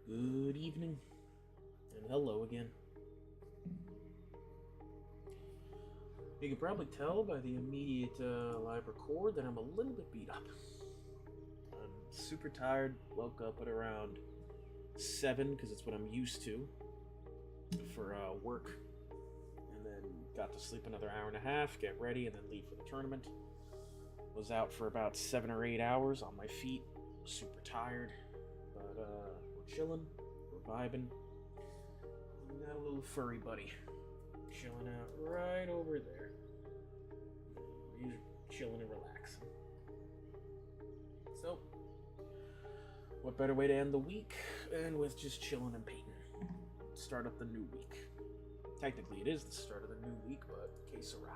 Good evening, and hello again. You can probably tell by the immediate live record that I'm a little bit beat up. I'm super tired, woke up at around 7 because it's what I'm used to for work, and then got to sleep another hour and a half, get ready, and then leave for the tournament. Was out for about 7 or 8 hours on my feet, super tired, but we're chilling, we're vibing. We got a little furry buddy chilling out right over there. He's chilling and relaxing. So, what better way to end the week than with just chilling and painting? Start up the new week. Technically, it is the start of the new week, but que sera.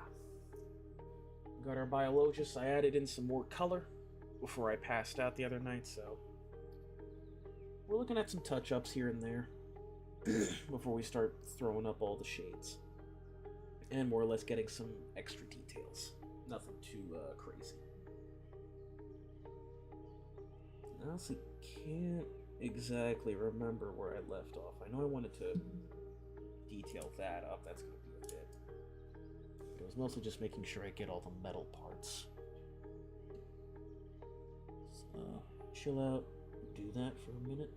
Got our biologists. I added in some more color before I passed out the other night, so we're looking at some touch-ups here and there before we start throwing up all the shades. And more or less getting some extra details. Nothing too crazy. I honestly can't exactly remember where I left off. I know I wanted to detail that up. That's going to be a bit. But it was mostly just making sure I get all the metal parts. So, chill out, do that for a minute.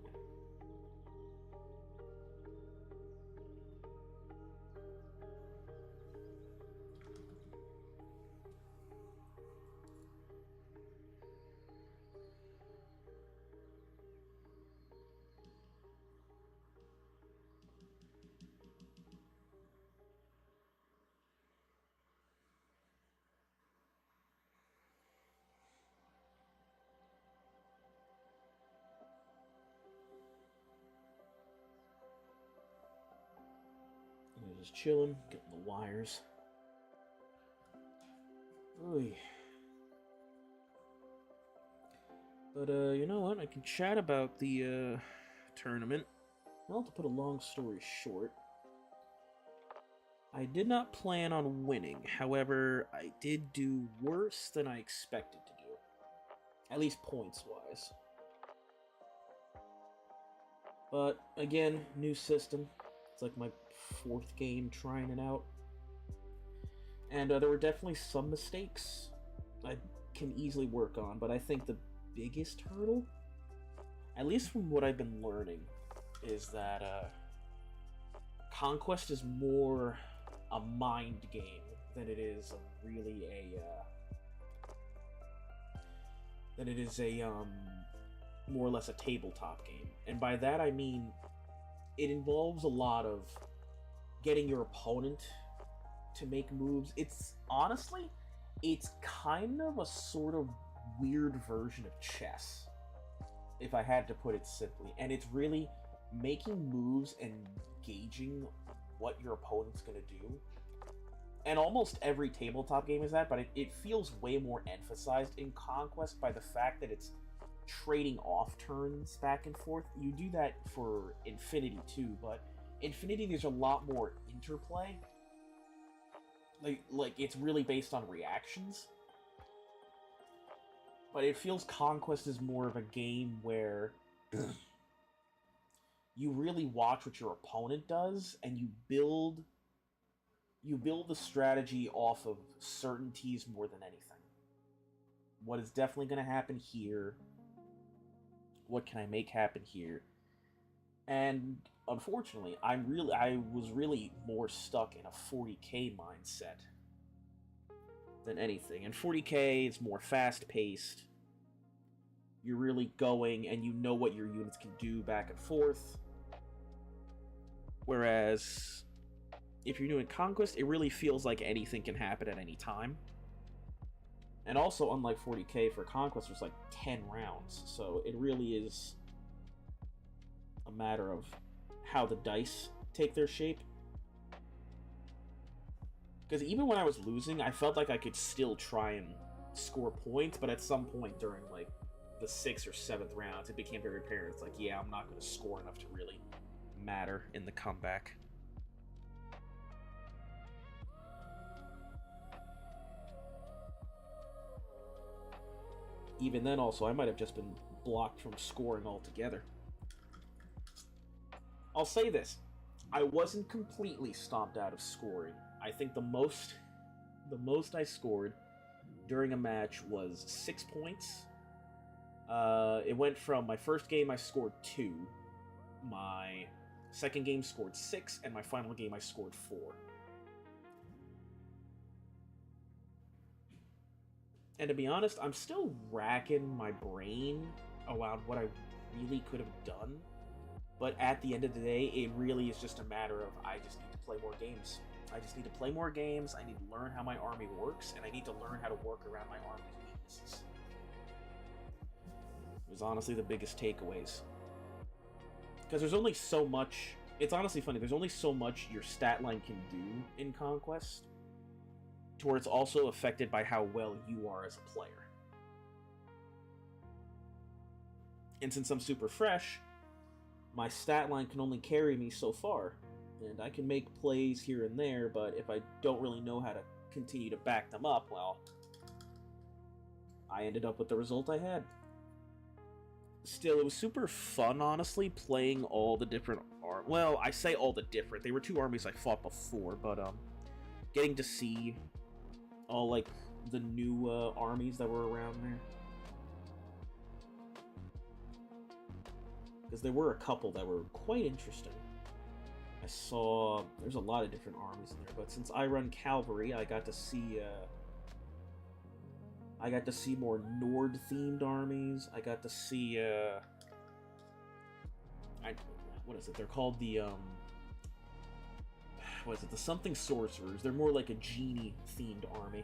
Just chilling, getting the wires. Oy. But, you know what? I can chat about the, tournament. Well, to put a long story short, I did not plan on winning. However, I did do worse than I expected to do. At least points-wise. But, again, new system. It's like my 4th game trying it out. And there were definitely some mistakes I can easily work on, but I think the biggest hurdle, at least from what I've been learning, is that Conquest is more a mind game than it is really more or less a tabletop game. And by that I mean it involves a lot of getting your opponent to make moves. It's honestly, it's kind of a sort of weird version of chess, if I had to put it simply. And it's really making moves and gauging what your opponent's gonna do. And almost every tabletop game is that, but it feels way more emphasized in Conquest by the fact that it's trading off turns back and forth. You do that for Infinity too, but Infinity there's a lot more interplay. Like it's really based on reactions. But it feels Conquest is more of a game where you really watch what your opponent does and you build the strategy off of certainties more than anything. What is definitely going to happen here? What can I make happen here? And unfortunately, I was really more stuck in a 40k mindset than anything. And 40k is more fast-paced. You're really going and you know what your units can do back and forth. Whereas if you're doing Conquest, it really feels like anything can happen at any time. And also, unlike 40k, for Conquest, there's like 10 rounds. So it really is a matter of how the dice take their shape. Because even when I was losing, I felt like I could still try and score points, but at some point during like the 6th or 7th rounds, it became very apparent. It's like, yeah, I'm not going to score enough to really matter in the comeback. Even then, also, I might have just been blocked from scoring altogether. I'll say this: I wasn't completely stomped out of scoring. I think the most I scored during a match was 6 points. It went from my first game I scored 2, my second game scored 6, and my final game I scored 4. And to be honest, I'm still racking my brain around what I really could have done. But at the end of the day, it really is just a matter of I just need to play more games. I just need to play more games, I need to learn how my army works, and I need to learn how to work around my army's weaknesses. It was honestly the biggest takeaways. Because there's only so much... It's honestly funny, there's only so much your stat line can do in Conquest, to where it's also affected by how well you are as a player. And since I'm super fresh, my stat line can only carry me so far, and I can make plays here and there, but if I don't really know how to continue to back them up, well, I ended up with the result I had. Still, it was super fun, honestly, playing all the different well, I say all the different. They were 2 armies I fought before, but getting to see all like the new armies that were around there, because there were a couple that were quite interesting. I saw there's a lot of different armies in there, but since I run cavalry, I got to see more Nord-themed armies. I got to see what is it? They're called the what is it? The something sorcerers. They're more like a genie-themed army.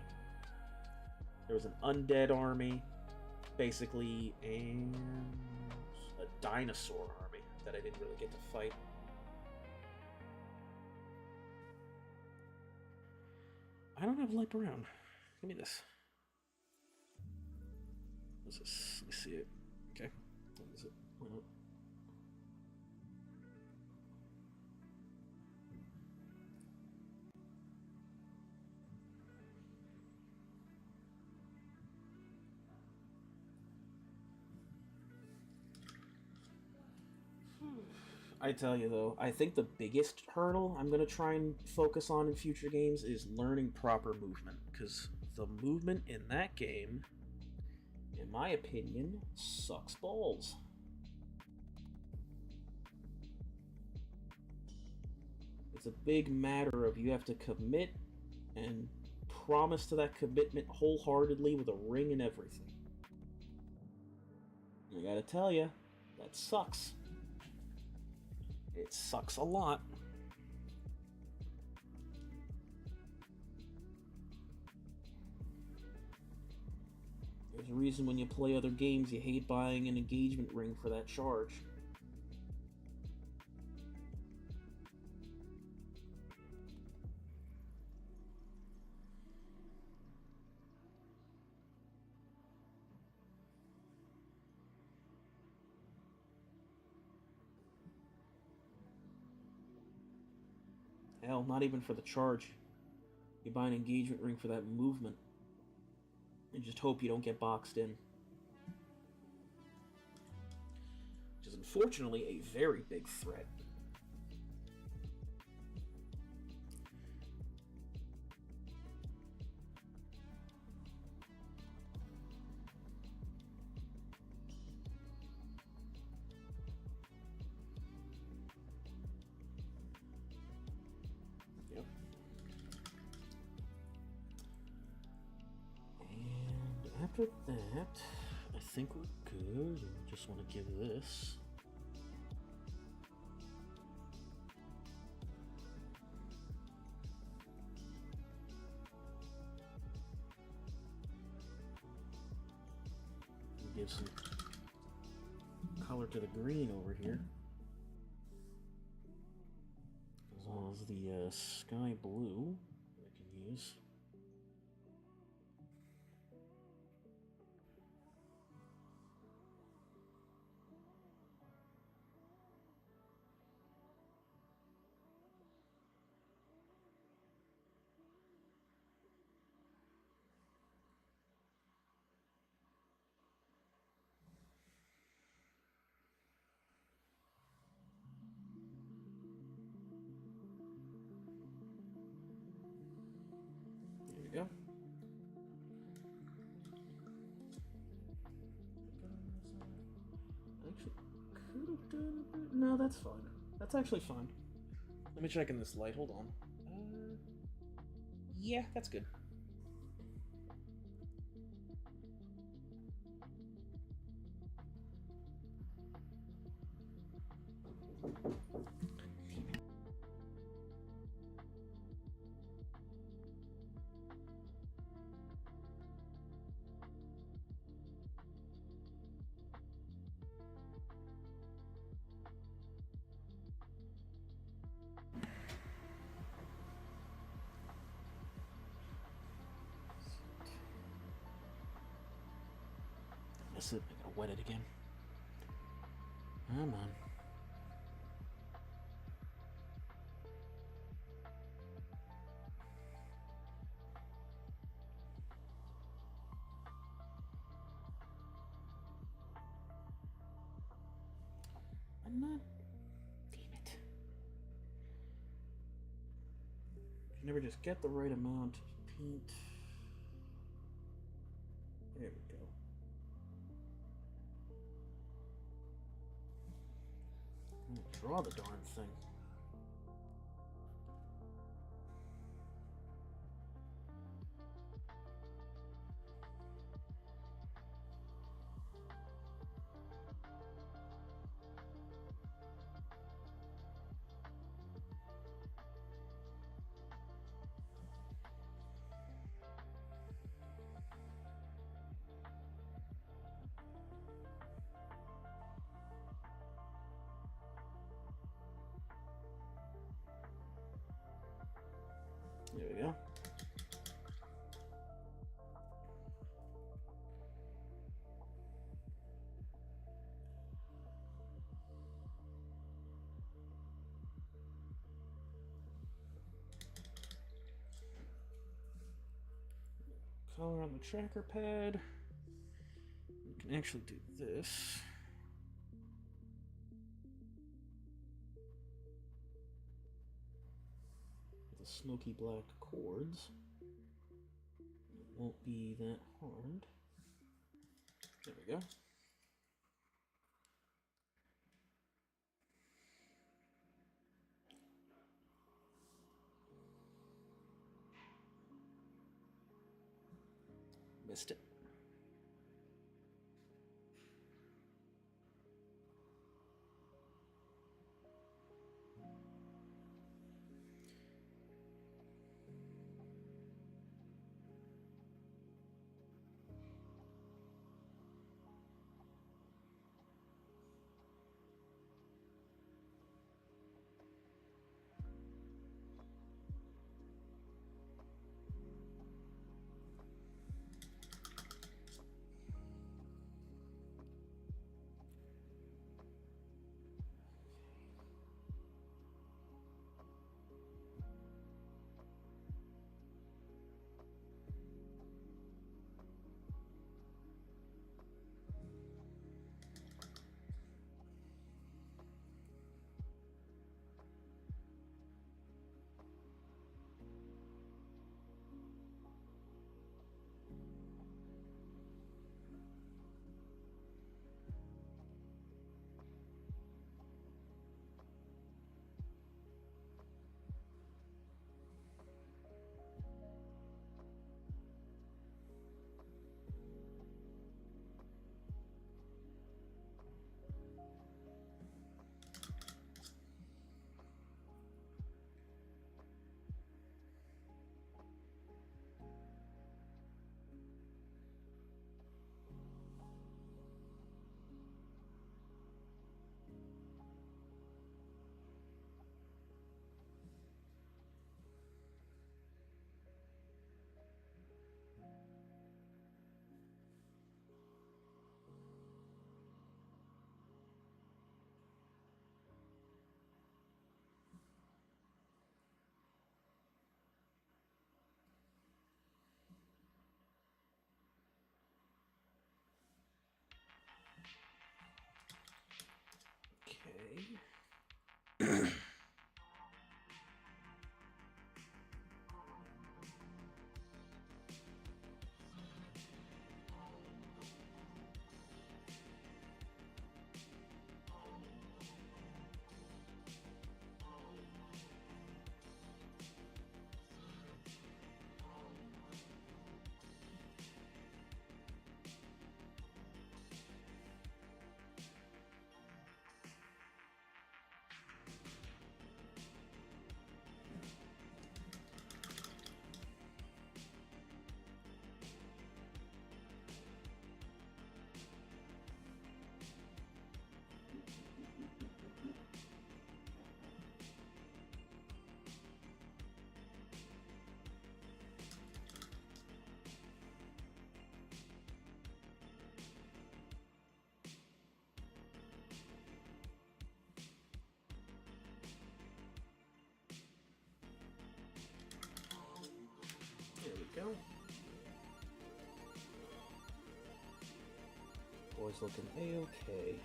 There was an undead army, basically, and a dinosaur army that I didn't really get to fight. I don't have light brown. Give me this. What's this? Let me see it. Okay. What is it? Why not? I tell you though, I think the biggest hurdle I'm going to try and focus on in future games is learning proper movement, because the movement in that game, in my opinion, sucks balls. It's a big matter of you have to commit and promise to that commitment wholeheartedly with a ring and everything. I gotta tell you, that sucks. It sucks a lot. There's a reason when you play other games you hate buying an engagement ring for that charge. Hell, not even for the charge. You buy an engagement ring for that movement. And just hope you don't get boxed in. Which is unfortunately a very big threat. Yep. And after that, I think we're good. I just want to give this. Give some color to the green over here, as well as the sky blue I can use. No, that's fine. That's actually fine. Let me check in this light. Hold on. Yeah, that's good. Miss it. I gotta wet it again. Come on. I'm not. Damn it. You never just get the right amount of paint. There we go. I'm gonna draw the darn thing. There we go. Color on the tracker pad. You can actually do this. The smoky black chords. It won't be that hard. There we go. Missed it. Okay. is looking a-okay.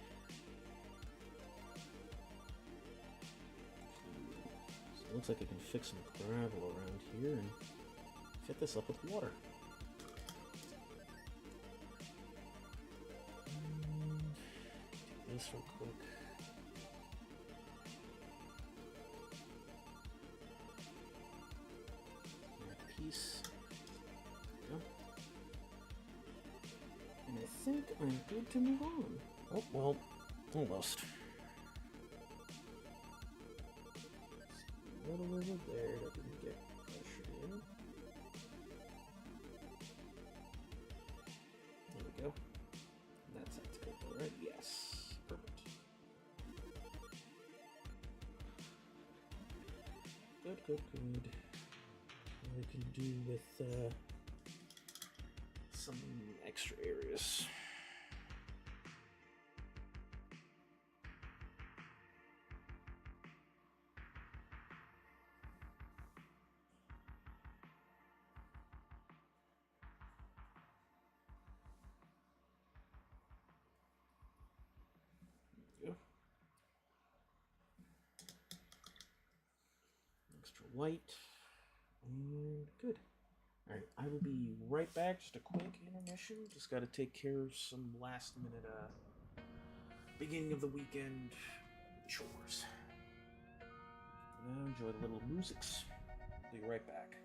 So it looks like I can fix some gravel around here and fit this up with water. Do this real quick. Piece. There we go. And I think I'm good to move on. Oh, well, almost. A little over there that didn't get pressured in. There we go. That's good, alright? Yes. Perfect. Good, good, good. We can do with some extra areas. There we go. Extra white. And good. Alright, I will be right back. Just a quick intermission. Just got to take care of some last minute, beginning of the weekend chores. Now enjoy the little musics. Be right back.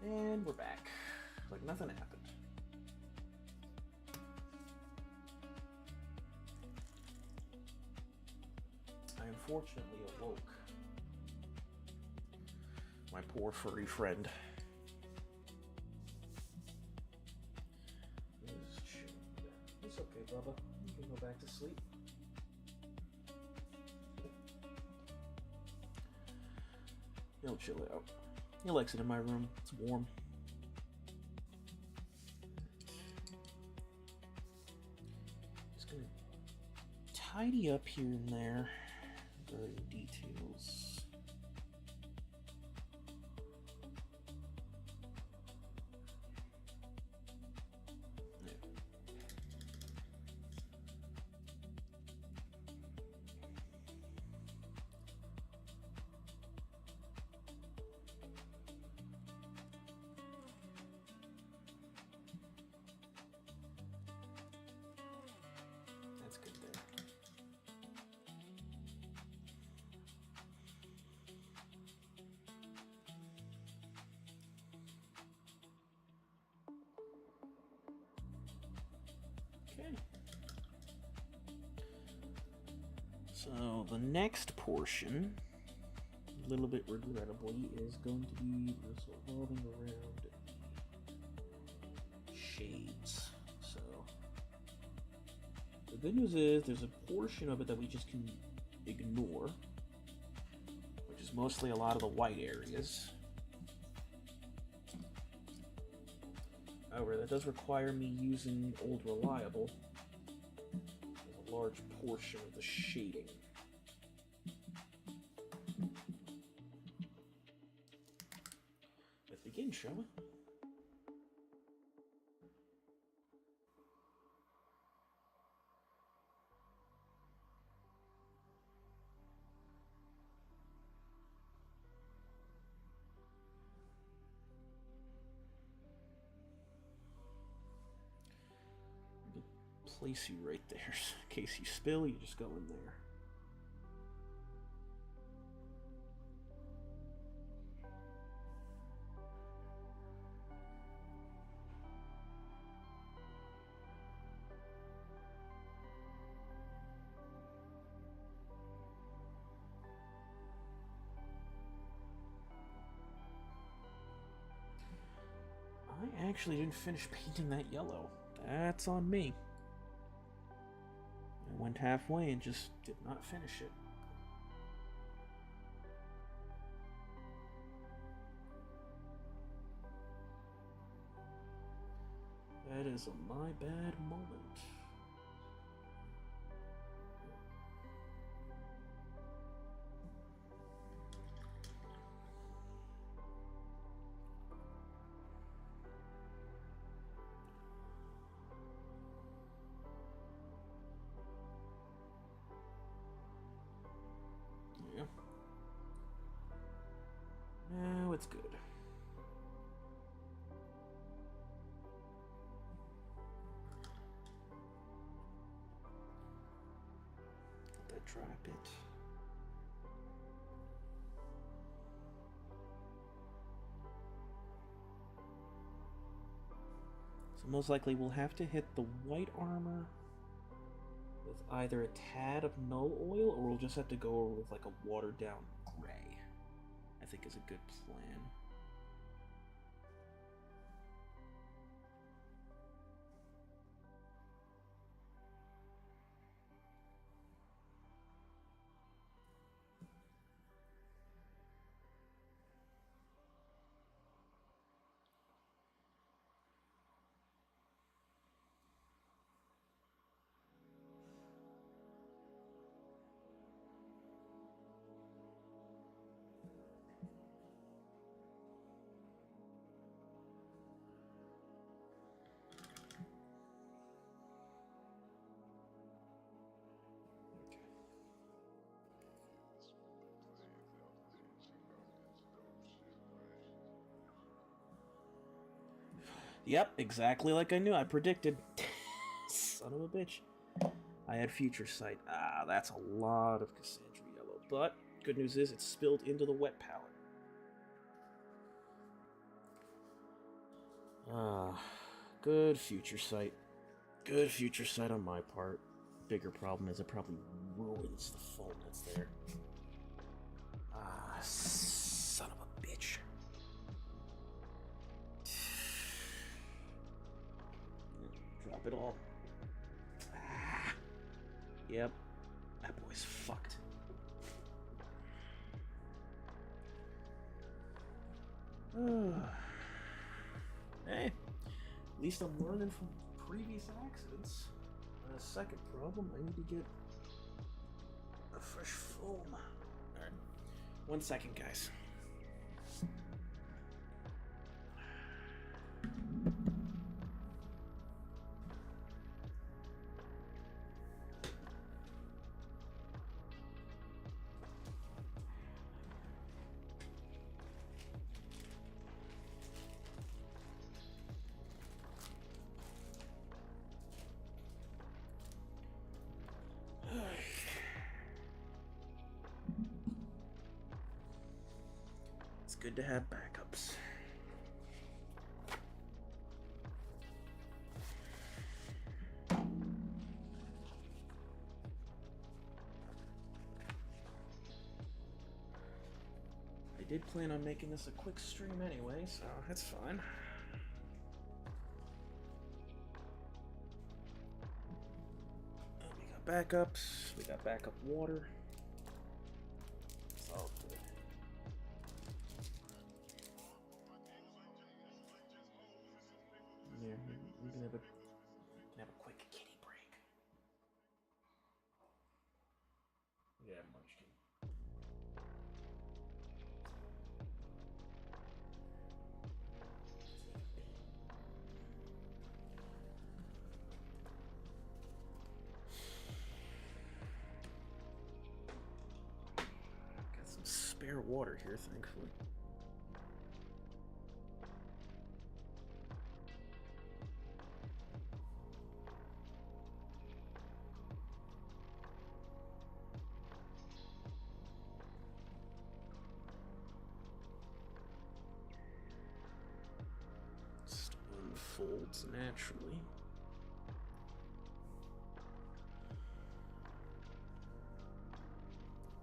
And we're back. Like nothing happened. I unfortunately awoke my poor furry friend. It's okay, Bubba. You can go back to sleep. He'll chill out. He likes it in my room. It's warm. Just gonna tidy up here and there regarding details. That's good there. Okay. So the next portion, a little bit regrettably, is going to be revolving around shades. So the good news is there's a portion of it that we just can ignore, which is mostly a lot of the white areas. However, that does require me using Old Reliable as a large portion of the shading. Let's begin, shall we? Place you right there. In case you spill, you just go in there. I actually didn't finish painting that yellow. That's on me. I went halfway and just did not finish it. That is my bad moment. Yeah. Now it's good. Let that dry a bit. So most likely we'll have to hit the white armor with either a tad of null oil, or we'll just have to go over with like a watered down gray, I think is a good plan. Yep, exactly like I knew. I predicted. Son of a bitch. I had future sight. Ah, that's a lot of Cassandra yellow. But good news is it's spilled into the wet palette. Ah, good future sight. Good future sight on my part. Bigger problem is it probably ruins the foam that's there. Ah, son of a bitch. Drop it all. Ah. Yep, that boy's fucked. Hey, at least I'm learning from previous accidents. Second problem, I need to get a fresh foam. Alright, 1 second, guys. It's good to have backups. I did plan on making this a quick stream anyway, so that's fine. We got backups, we got backup water. It's all good. Yeah, we can have a quick kitty break. Yeah, munchkin. Got some spare water here, thankfully. Stone folds naturally.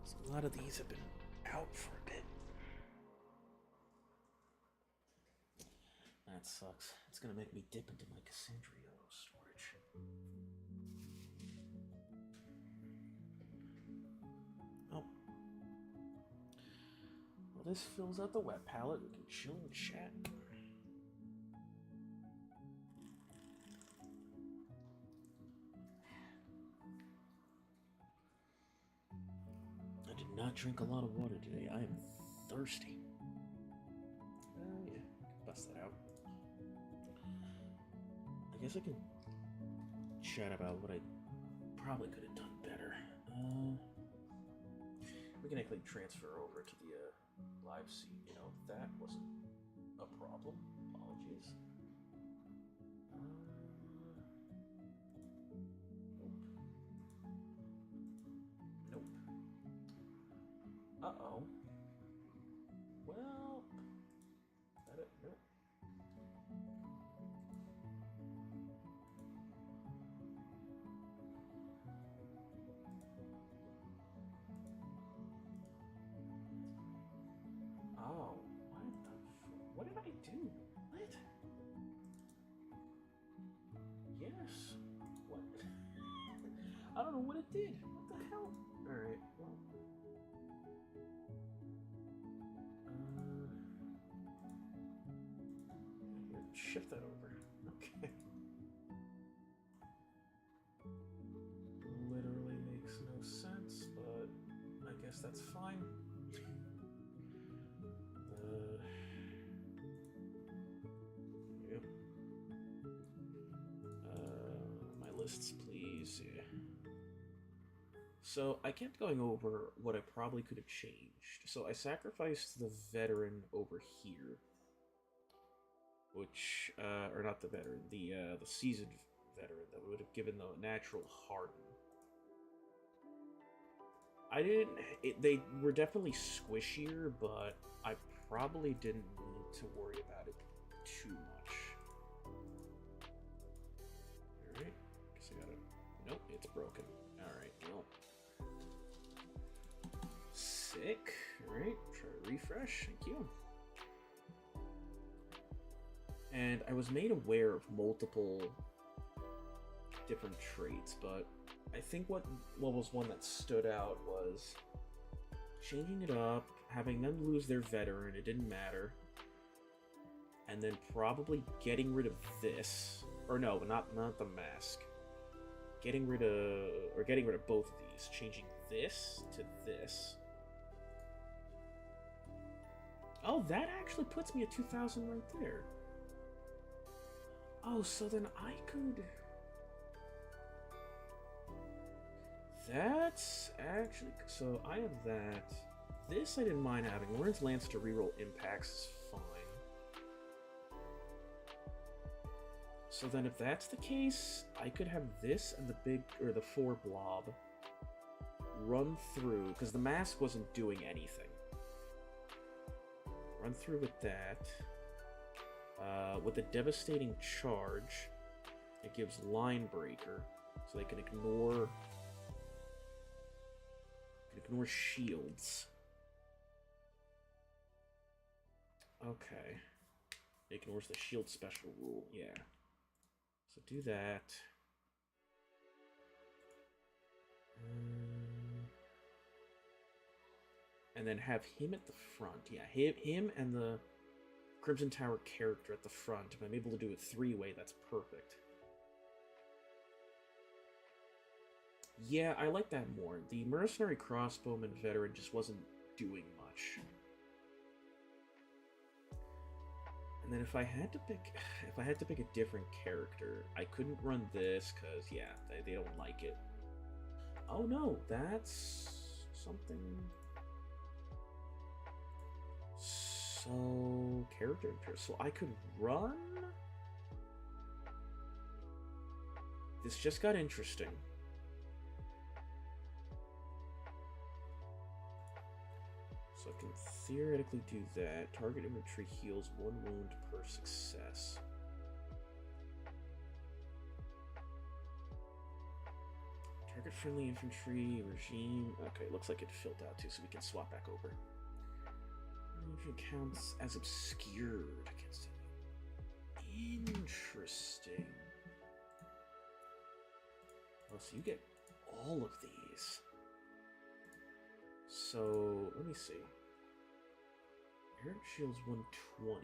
So a lot of these have been out for a bit. That sucks. It's gonna make me dip into my Cassandra storage. Oh. Well, this fills out the wet palette. We can chill and chat. I did not drink a lot of water today. I am thirsty. Yeah, bust that out. I guess I can chat about what I probably could have done better. We can actually transfer over to the live scene. You know, that wasn't a problem. Apologies. Nope. Uh-oh. Well, is that it? Nope. Oh, what did I do? What? Yes. What? I don't know what it did. What the hell? Alright, well. Shift that over. Okay. Literally makes no sense, but I guess that's fine. Yep. My lists, please. Yeah. So I kept going over what I probably could have changed. So I sacrificed the veteran over here, which, or not the veteran, the seasoned veteran that would have given the natural harden. I didn't. They were definitely squishier, but I probably didn't need to worry about it too much. it's broken. Alright, well. Sick. Alright, try to refresh. Thank you. And I was made aware of multiple different traits, but I think what was one that stood out was changing it up, having them lose their veteran, it didn't matter, and then probably getting rid of this, or no, not the mask, getting rid of both of these, changing this to this. Oh, that actually puts me at 2,000 right there. Oh, so then I could... That's actually... So I have that. This I didn't mind having. Lawrence Lance to reroll impacts is fine. So then if that's the case, I could have this and the 4 blob run through, because the mask wasn't doing anything. Run through with that. With a devastating charge, it gives line breaker, so they can ignore shields. Okay, it ignores the shield special rule. Yeah, so do that. And then have him at the front. Yeah, him and the Crimson Tower character at the front. If I'm able to do it 3-way, that's perfect. Yeah, I like that more. The Mercenary Crossbowman veteran just wasn't doing much. And then if I had to pick a different character, I couldn't run this because yeah, they don't like it. Oh no, that's something. So character interest. So I could run. This just got interesting. So I can theoretically do that. Target infantry heals 1 wound per success. Target friendly infantry regime. Okay, looks like it filled out too, so we can swap back over. Infantry counts as obscured against it. Interesting. Oh, so you get all of these. So, let me see. Air Shield's 120.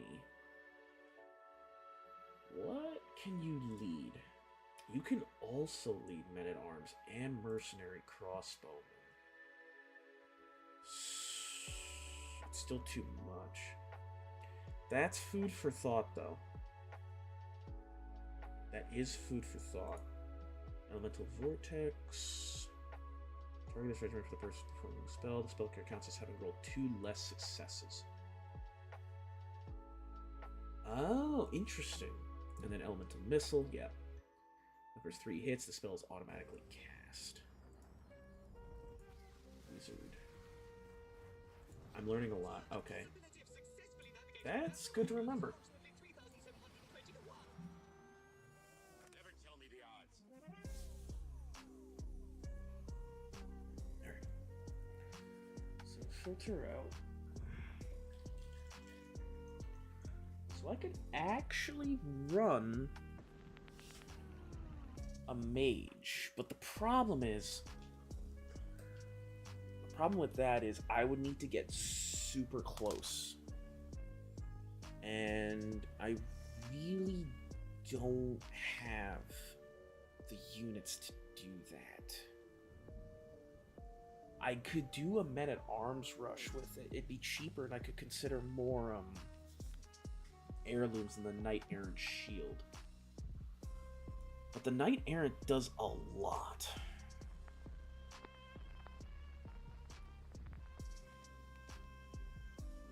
What can you lead? You can also lead Men-at-Arms and Mercenary Crossbowmen. It's still too much. That's food for thought, though. That is food for thought. Elemental Vortex. Target this regiment for the person performing the spell. The spell carrier counts as having rolled 2 less successes. Oh, interesting. And then Elemental Missile, yeah. Numbers 3 hits, the spell is automatically cast. Wizard. I'm learning a lot. Okay. That's good to remember. Alright. So filter out. So I could actually run a mage, but the problem with that is I would need to get super close, and I really don't have the units to do that. I could do a Men-at-Arms rush with it. It'd be cheaper, and I could consider more heirlooms than the Knight Errant shield. But the Knight Errant does a lot.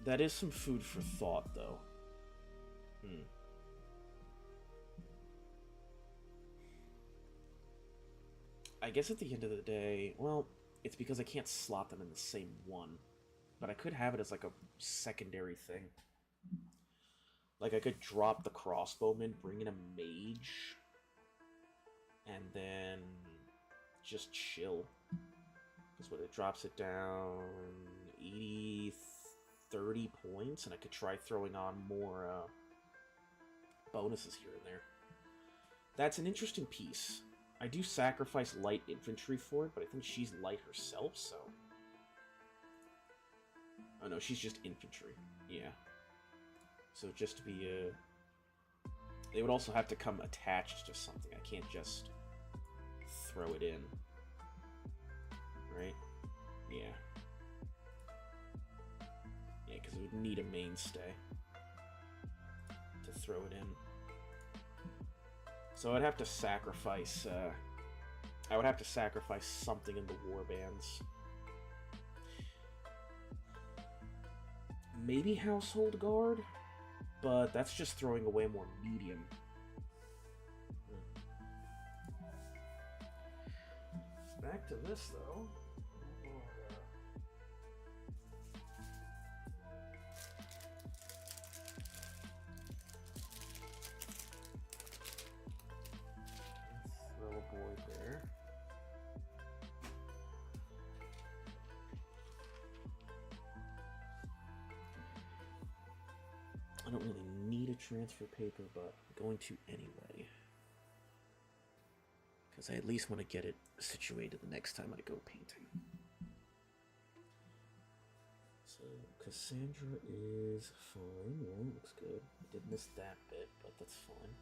That is some food for thought, though. I guess at the end of the day, well, it's because I can't slot them in the same one. But I could have it as like a secondary thing. Like I could drop the crossbowman, bring in a mage, and then just chill. Because what, it drops it down 80, 30 points, and I could try throwing on more bonuses here and there. That's an interesting piece. I do sacrifice light infantry for it, but I think she's light herself, so... Oh no, she's just infantry. Yeah. So just to be, they would also have to come attached to something. I can't just throw it in. Right? Yeah. Yeah, because it would need a mainstay to throw it in. So I'd have to sacrifice, I would have to sacrifice something in the warbands. Maybe Household Guard? But that's just throwing away more medium. Back to this, though. Throw a boy there. I don't really need a transfer paper, but I'm going to anyway. Because I at least want to get it situated the next time I go painting. So, Cassandra is fine. Yeah, looks good. I did miss that bit, but that's fine.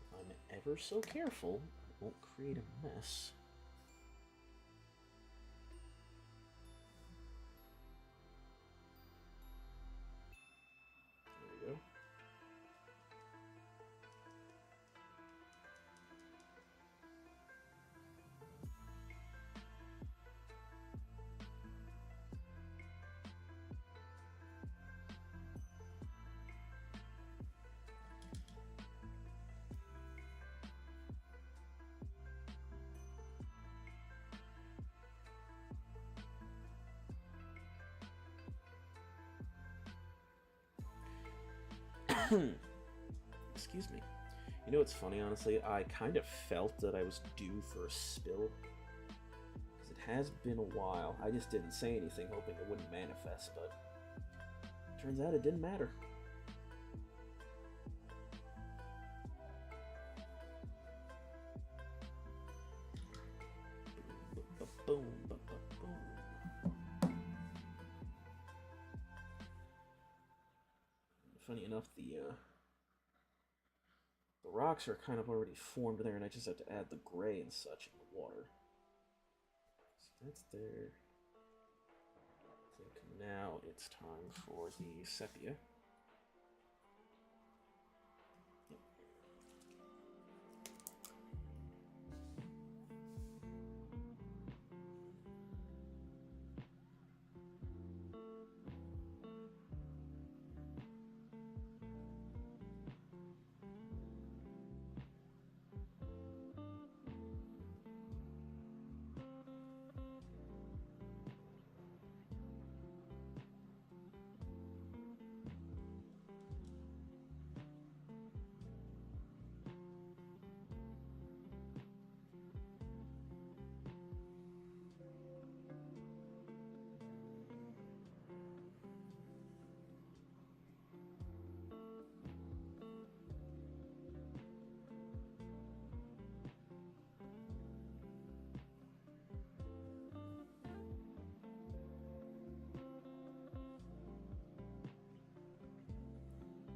If I'm ever so careful, I won't create a mess. There we go. Excuse me. You know what's funny, honestly? I kind of felt that I was due for a spill. Because it has been a while. I just didn't say anything, hoping it wouldn't manifest, but... turns out it didn't matter. Boom, boom, boom. Funny enough, the rocks are kind of already formed there, and I just have to add the gray and such in the water. So that's there. I think now it's time for the sepia.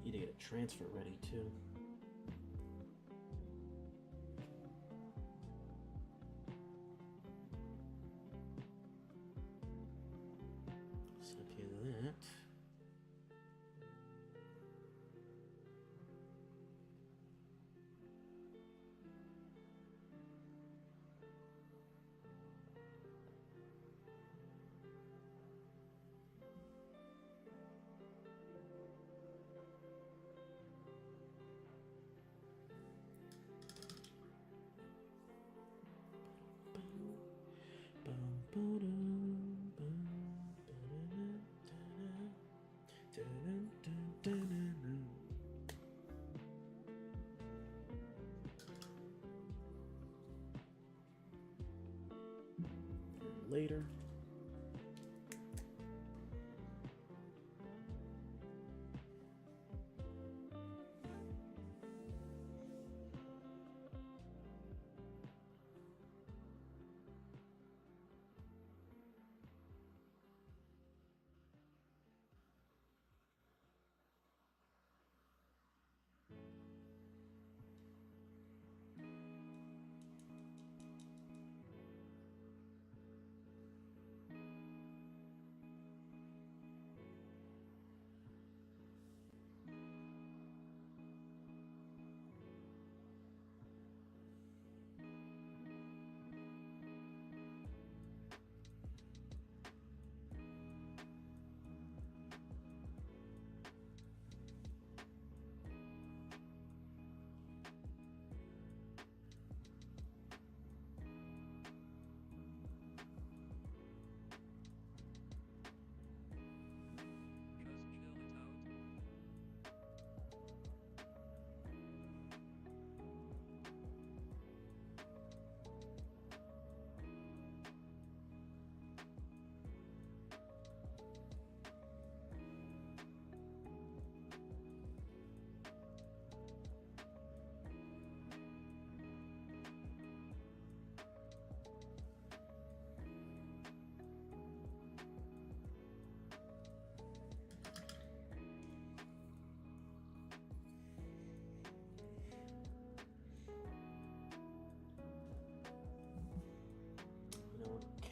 Need to get a transfer ready too. Sepia that. later.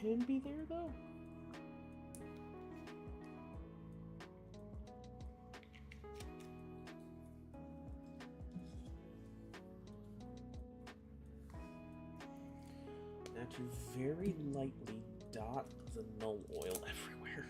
Can be there though. Now to very lightly dot the null oil everywhere.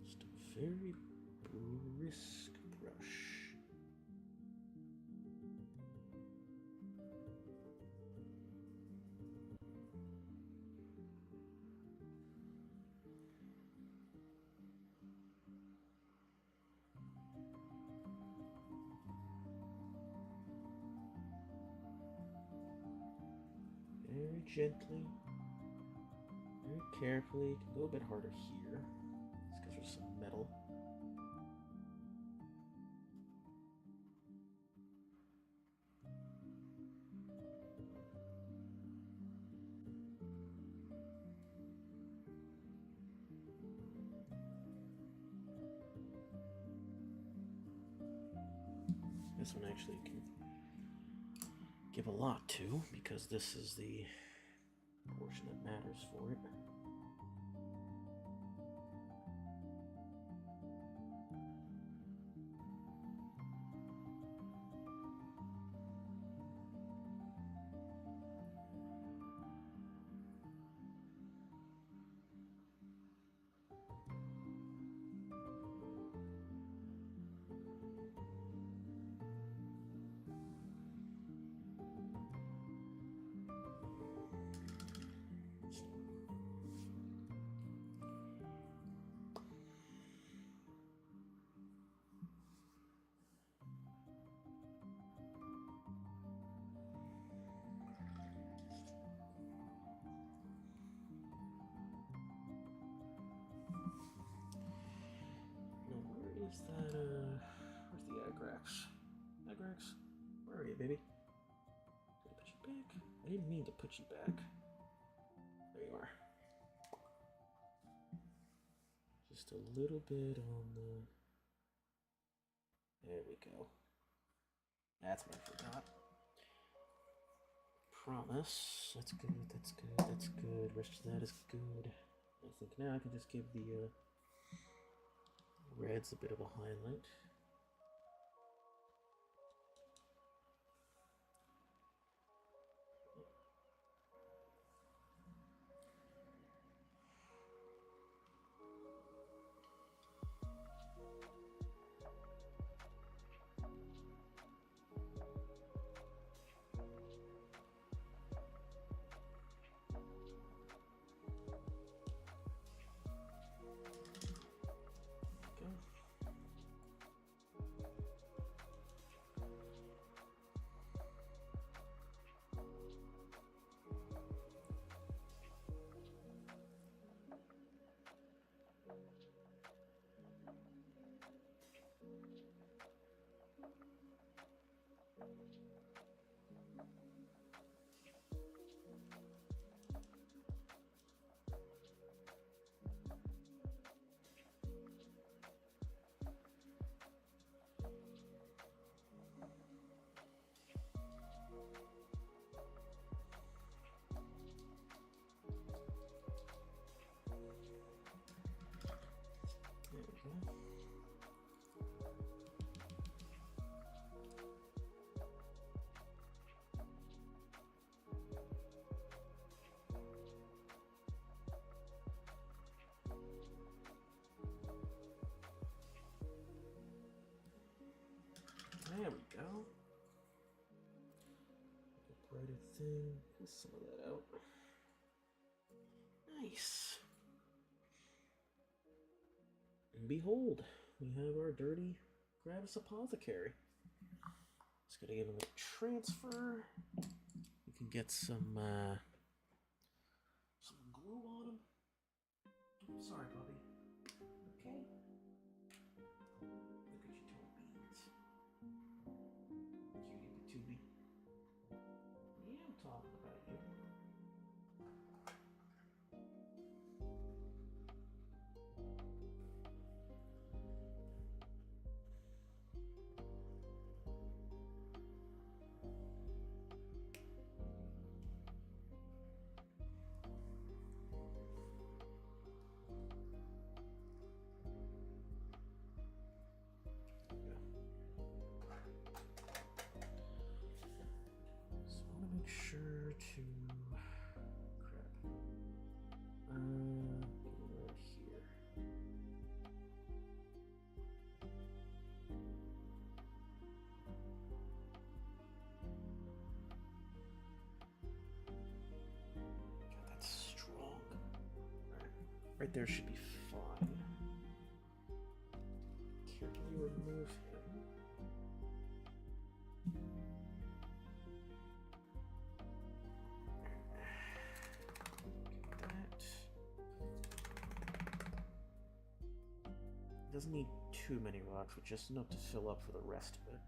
Just a very brisk brush. Very gently, very carefully. It can go a bit harder here. It's because there's some metal. This one actually can give a lot to, because this is the portion that matters for it. is that, where's the Agrax? Agrax? Where are you, baby? Did I put you back? I didn't mean to put you back. There you are. Just a little bit on the... There we go. That's what I forgot. Promise. That's good, that's good, that's good. Rest of that is good. I think now I can just give the reds a bit of a highlight. There we go. A brighter thing. Get some of that out. Nice. And behold, we have our dirty Gravis Apothecary. Just gotta give him a transfer. You can get some glue on him. Sorry, puppy. Okay. Look at your toe beans. Cutie patootie. Yeah, I'm talking about you. Sure to crap. Right here. God, that's strong. Right there should be fine. Carefully remove him. Doesn't need too many rocks, but just enough to fill up for the rest of it.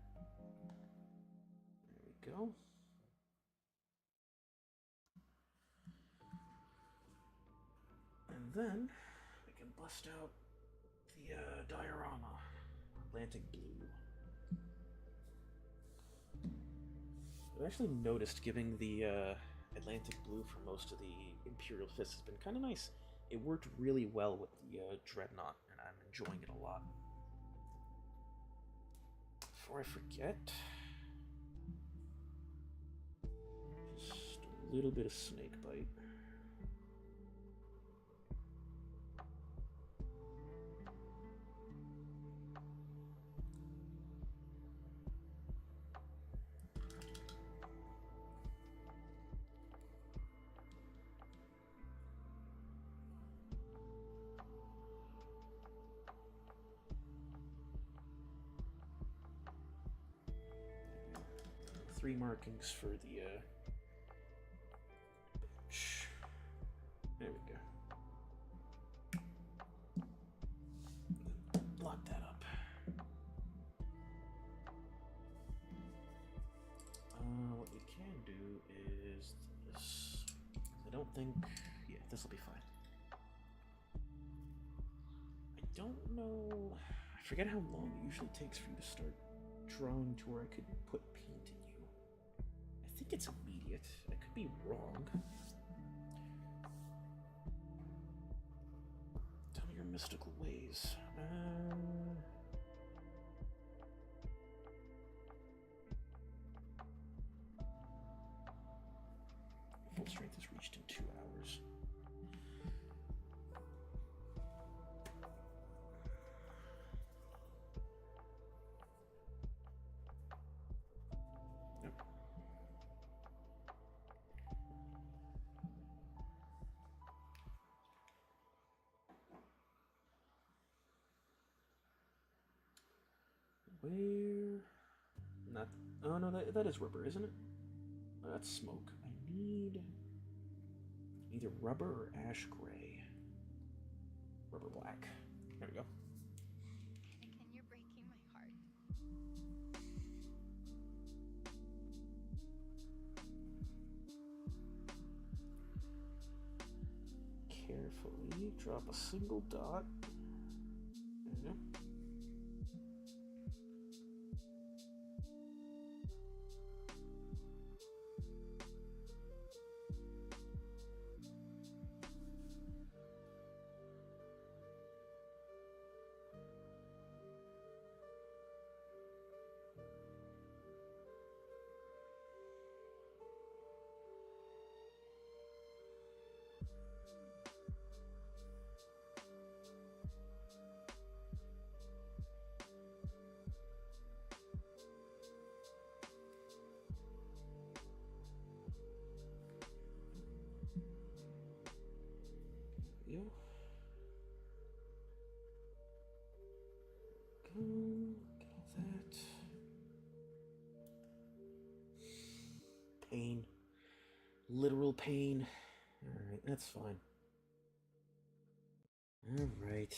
There we go. And then we can bust out the diorama, Atlantic Blue. I've actually noticed giving the Atlantic Blue for most of the Imperial Fist has been kind of nice. It worked really well with the Dreadnought, and I'm enjoying it a lot. Before I forget, just a little bit of snake bite. Three markings for the bench. There we go. Lock that up. think... Yeah, this will be fine. I don't know... I forget how long it usually takes for you to start drawing to where I could put paint in you. I think it's immediate. I could be wrong. Tell me your mystical ways. Full strength is reached in 2 hours. Yep. Where? Not. Oh no, that is rubber, isn't it? Oh, that's smoke. I need either rubber or ash gray. Rubber black. There we go. And you're breaking my heart. Carefully drop a single dot. There. You. Go, get all that. Pain. Literal pain. Alright, that's fine. Alright.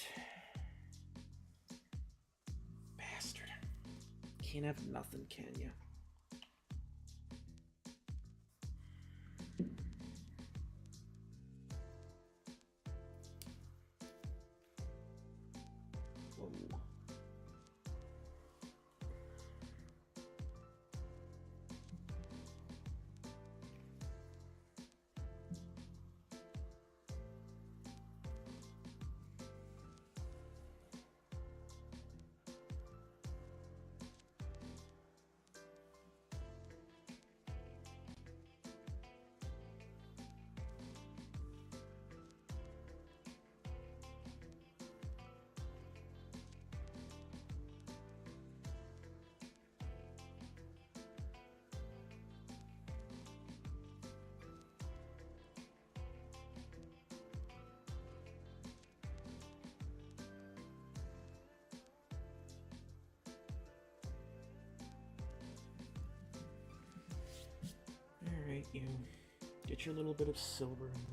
Bastard. Can't have nothing, can ya? Whoa. Alright, you get your little bit of silver and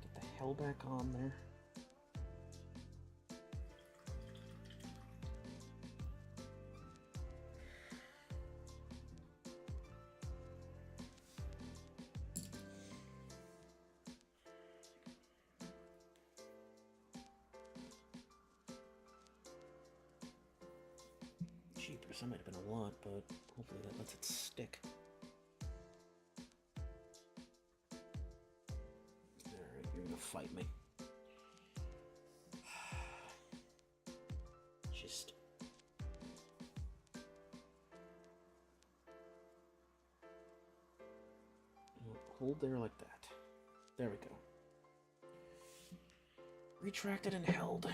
get the hell back on there. Jeepers, that might have been a lot, but hopefully that lets it stick. Alright, you're gonna fight me. Just... hold there like that. There we go. Retracted and held.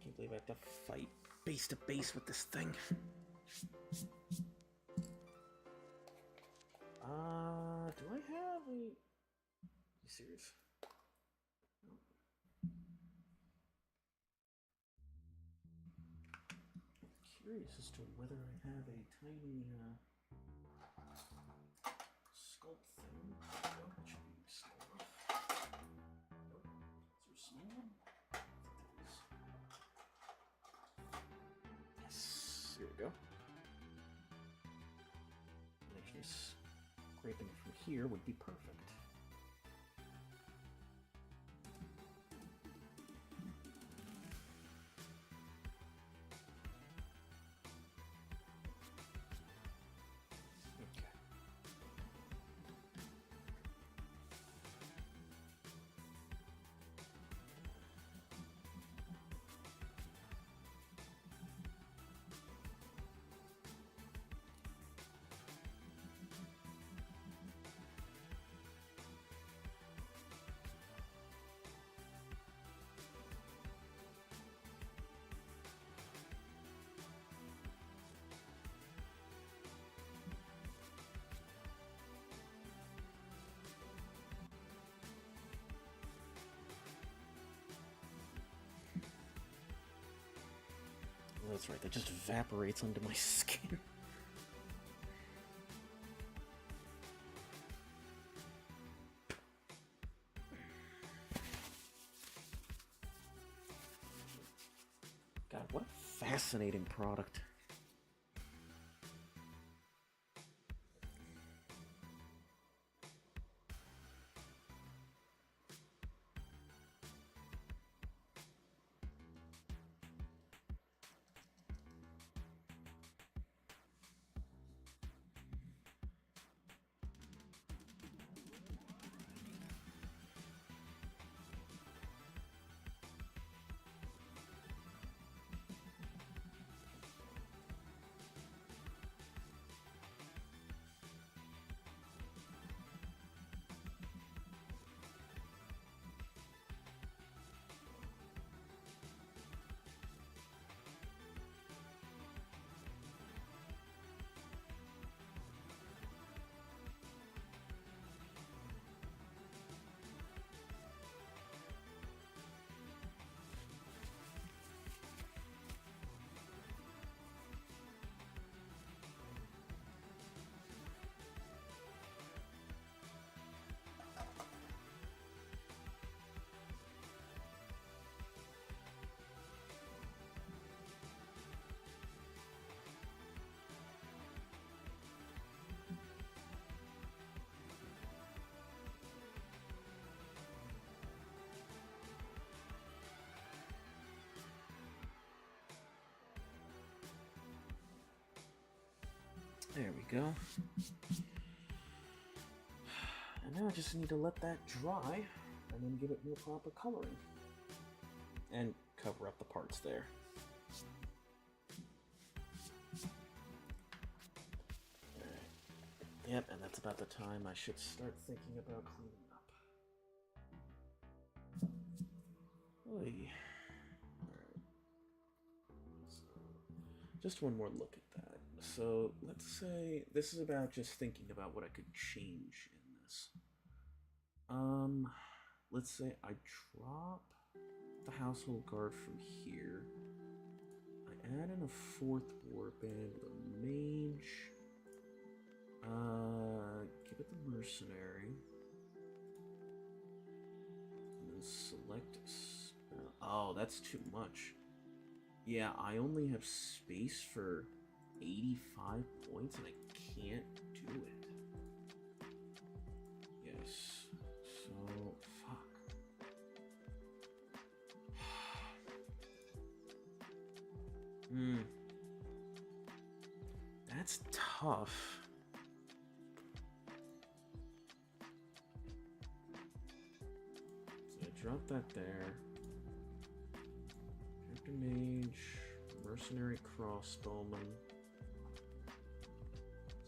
Can't believe I have to fight base to base with this thing. Do I have a... You serious? I'm curious as to whether I have a tiny, sculpt thing. Oh, it should be small. Is there a small one? Yes, here we go. nice. Scraping it from here would be perfect. Okay. Oh, that's right, that just evaporates onto my skin. God, what a fascinating product. There we go. And now I just need to let that dry and then give it more proper coloring. And cover up the parts there. Alright. Yep, and that's about the time I should start thinking about cleaning up. Oy. Alright. So, just one more look at that. So let's say this is about just thinking about what I could change in this. Let's say I drop the household guard from here. I add in a 4th warband with a mage. Give it the mercenary. And then select spell. Oh, that's too much. Yeah, I only have space for 85 points and I can't do it. Yes. So, fuck. That's tough. So I drop that there. Captain Mage, Mercenary Crossbowman.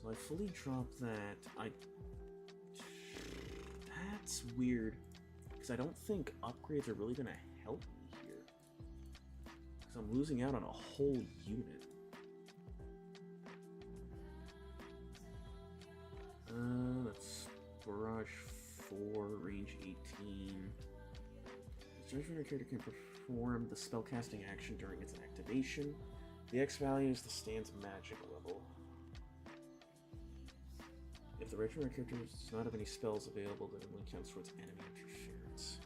So I fully drop that. That's weird. Because I don't think upgrades are really going to help me here. Because I'm losing out on a whole unit. That's Barrage 4, range 18. The judgment character can perform the spellcasting action during its activation. The X value is the stand's magic level. If the regiment character does not have any spells available, then it only counts towards enemy interference.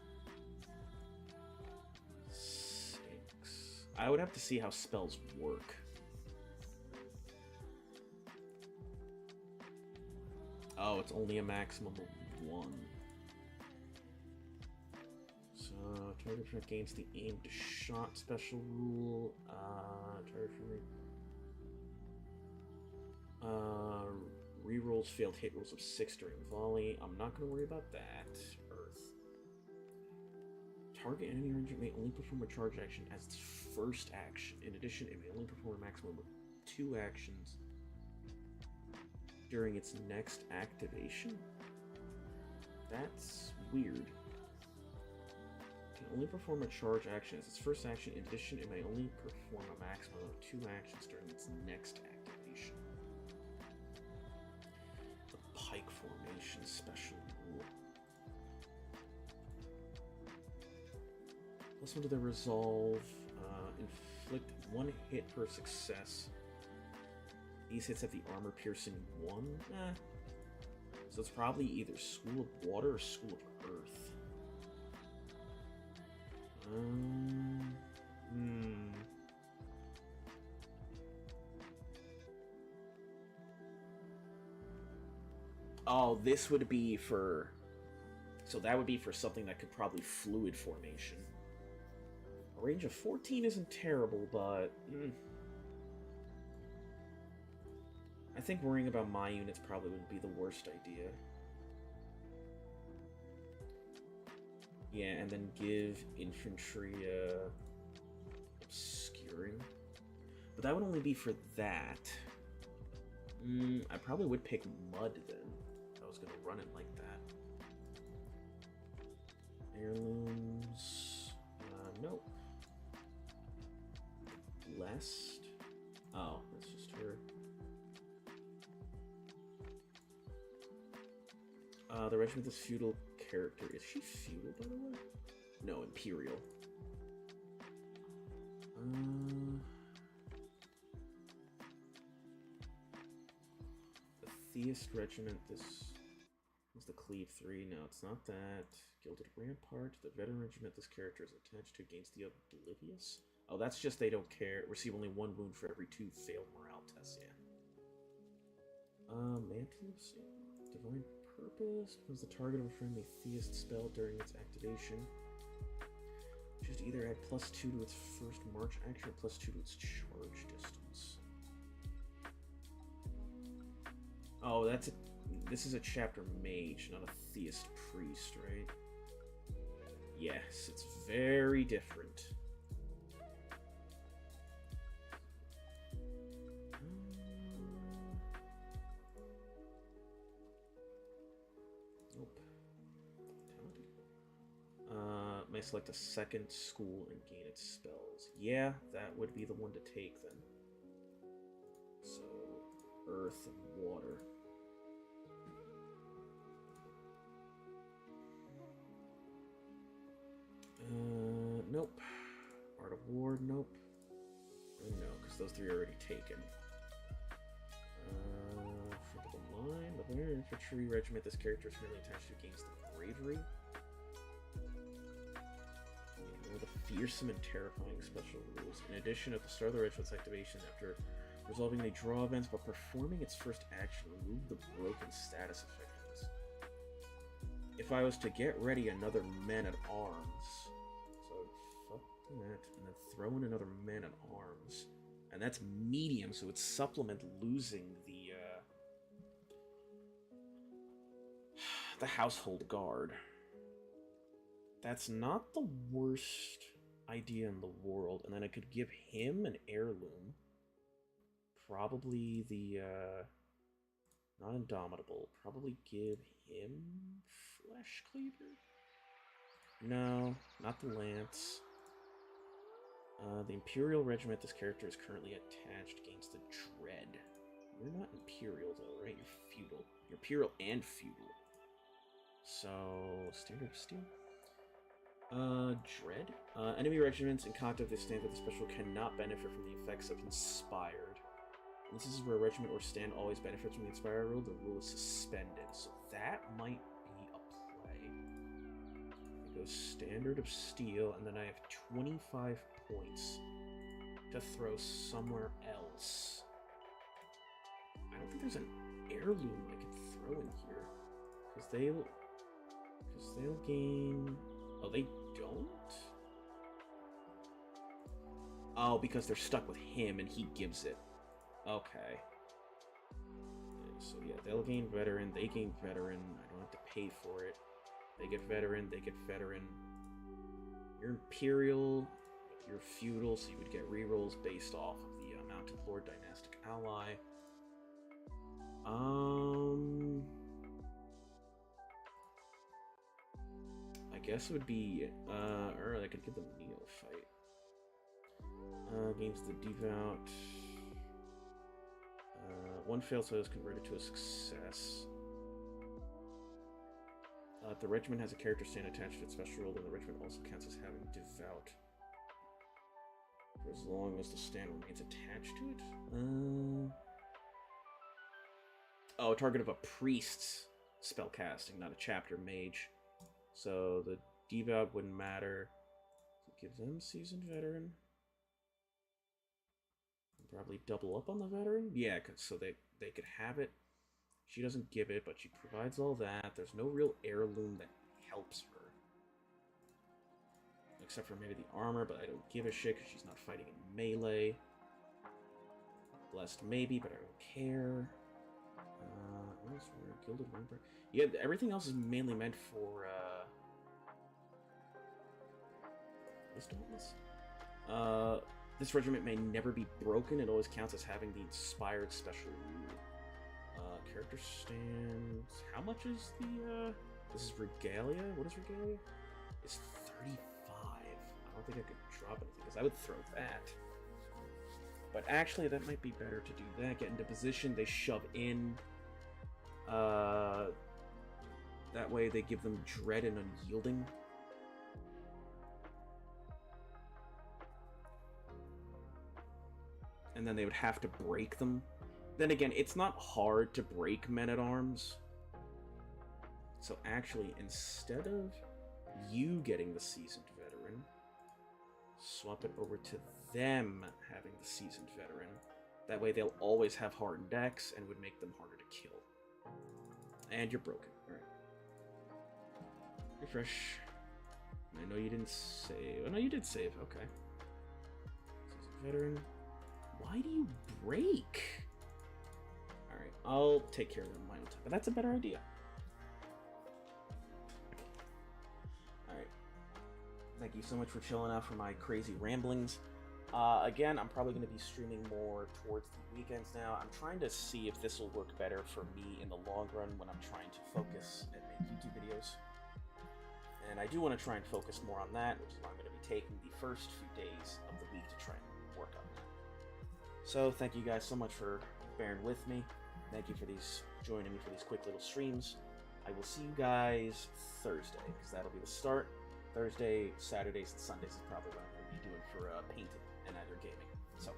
6. I would have to see how spells work. Oh, it's only a maximum of 1. So, target gains the aimed shot special rule. Target rerolls failed hit rolls of 6 during volley. I'm not going to worry about that. Earth. Target enemy ranger may only perform a charge action as its first action. In addition, it may only perform a maximum of 2 actions during its next activation. That's weird. Can only perform a charge action as its first action. In addition, it may only perform a maximum of 2 actions during its next activation. The Pike Formation special rule. +1 to their resolve. Inflict 1 hit per success. These hits have the armor piercing 1. So it's probably either School of Water or School of Earth. Oh, this would be for... So that would be for something that could probably Fluid Formation. A range of 14 isn't terrible, but... I think worrying about my units probably wouldn't be the worst idea. Yeah, and then give infantry obscuring. But that would only be for that. I probably would pick Mud then. If I was going to run it like that. Heirlooms. Nope. Blessed. Oh, that's just her. The regiment is feudal character. Is she feudal, by the way? No, imperial. The Theist regiment. This is the Cleave 3. No, it's not that. Gilded Rampart. The veteran regiment this character is attached to against the Oblivious. Oh, that's just they don't care. Receive only 1 wound for every 2 failed morale tests. Yeah. Mantle of Divine Purpose becomes the target of a friendly Theist spell during its activation. Choose to either add +2 to its first march action or +2 to its charge distance. Oh, this is a chapter mage, not a Theist priest, right? Yes, it's very different. May select a second school and gain its spells. Yeah, that would be the one to take then. So, earth and water. Nope. Art of War, nope. No, because those 3 are already taken. Front of the line, the Veteran Infantry Regiment. This character is currently attached to against the Bravery. The fearsome and terrifying special rules. In addition, at the start of the regiment's activation, after resolving any draw events but performing its first action, remove the broken status effects. If I was to get ready another man-at-arms, so fuck that, and then throw in another man-at-arms, and that's medium, so it's supplement losing the household guard. That's not the worst idea in the world. And then I could give him an heirloom. Probably the, not Indomitable. Probably give him Flesh Cleaver? No, not the Lance. The Imperial Regiment this character is currently attached against the Dread. You're not Imperial though, right? You're feudal. You're Imperial and feudal. So, Standard of Steel? Dread. Enemy regiments in contact with this stand with the special cannot benefit from the effects of Inspired. And this is where a regiment or stand always benefits from the Inspired rule. The rule is suspended, so that might be a play. I go Standard of Steel, and then I have 25 points to throw somewhere else. I don't think there's an heirloom I can throw in here? Because they'll gain... Oh, they don't? Oh, because they're stuck with him and he gives it. Okay. So yeah, they'll gain veteran, they gain veteran, I don't have to pay for it. They get veteran, they get veteran. You're Imperial, you're Feudal, so you would get rerolls based off of the Mounted Lord Dynastic Ally. I guess it would be, or I could give them Neophyte. Gains the Devout. One fail, so it's converted to a success. If the regiment has a character stand attached to its special role, then the regiment also counts as having Devout. For as long as the stand remains attached to it? Oh, target of a priest's spellcasting, not a chapter mage. So the Devout wouldn't matter. Give them seasoned veteran. Probably double up on the veteran? Yeah, so they could have it. She doesn't give it, but she provides all that. There's no real heirloom that helps her. Except for maybe the armor, but I don't give a shit because she's not fighting in melee. Blessed maybe, but I don't care. What else? Gilded Windbreaker. Yeah, everything else is mainly meant for, this regiment may never be broken. It always counts as having the inspired special rule. Character stands. How much is the, this is Regalia? What is Regalia? It's 35. I don't think I could drop anything, because I would throw that. But actually, that might be better to do that. Get into position, they shove in. That way they give them dread and unyielding. And then they would have to break them. Then again, it's not hard to break men-at-arms. So actually, instead of you getting the seasoned veteran, swap it over to them having the seasoned veteran. That way they'll always have hardened decks and would make them harder to kill. And you're broken. Alright. Refresh. I know you didn't save. Oh no, you did save. Okay. Seasoned veteran. Why do you break? Alright, I'll take care of them my own time. But that's a better idea. Alright. Thank you so much for chilling out for my crazy ramblings. Again, I'm probably going to be streaming more towards the weekends now. I'm trying to see if this will work better for me in the long run when I'm trying to focus and make YouTube videos. And I do want to try and focus more on that, which is why I'm going to be taking the first few days of the week to try and work on that. So thank you guys so much for bearing with me. Thank you for joining me for these quick little streams. I will see you guys Thursday, because that'll be the start. Thursday, Saturdays, and Sundays is probably what I'm going to be doing for painting and either gaming. So,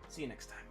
see you next time.